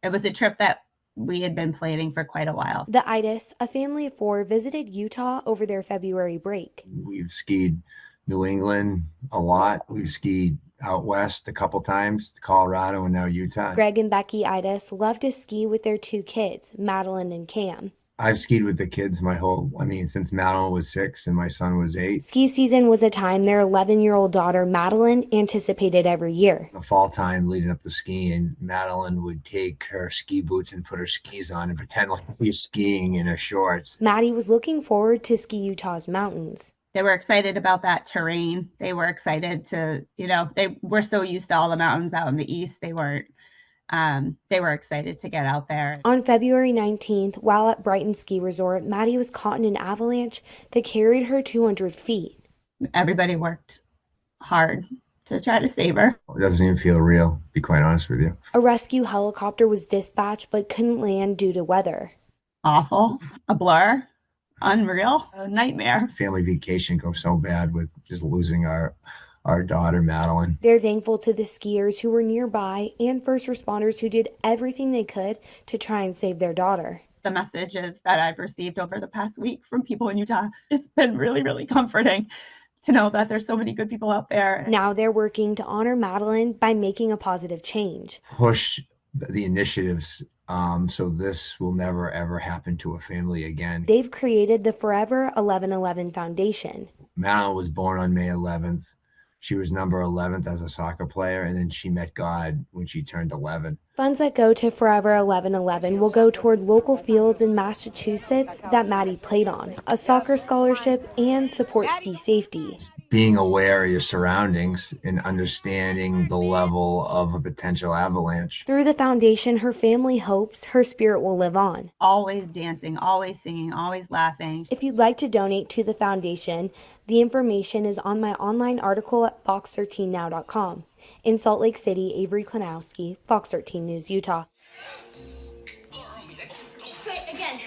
it was a trip that we had been planning for quite a while. The Itis, a family of four, visited Utah over their February break. We've skied New England a lot. We've skied out west a couple times, Colorado and now Utah. Greg and Becky Itis love to ski with their two kids, Madeline and Cam. I've skied with the kids since Madeline was 6 and my son was 8. Ski season was a time their 11-year-old daughter, Madeline, anticipated every year. The fall time leading up to skiing, Madeline would take her ski boots and put her skis on and pretend like she's skiing in her shorts. Maddie was looking forward to Ski Utah's mountains. They were excited about that terrain. They were excited to, they were so used to all the mountains out in the east. They were excited to get out there. On February 19th, while at Brighton Ski Resort, Maddie was caught in an avalanche that carried her 200 feet. Everybody worked hard to try to save her. It doesn't even feel real, to be quite honest with you. A rescue helicopter was dispatched but couldn't land due to weather. Awful. A blur. Unreal. A nightmare. Family vacation goes so bad with just losing our daughter, Madeline. They're thankful to the skiers who were nearby and first responders who did everything they could to try and save their daughter. The messages that I've received over the past week from people in Utah, it's been really, really comforting to know that there's so many good people out there. Now they're working to honor Madeline by making a positive change. Push the initiatives so this will never, ever happen to a family again. They've created the Forever 1111 Foundation. Madeline was born on May 11th. She was number 11th as a soccer player, and then she met God when she turned 11. Funds that go to Forever 1111 will go toward local fields in Massachusetts that Maddie played on, a soccer scholarship, and support ski safety. Being aware of your surroundings and understanding the level of a potential avalanche. Through the foundation, her family hopes her spirit will live on. Always dancing, always singing, always laughing. If you'd like to donate to the foundation, the information is on my online article at fox13now.com. In Salt Lake City, Avery Klanowski, Fox 13 News, Utah. Wait, again.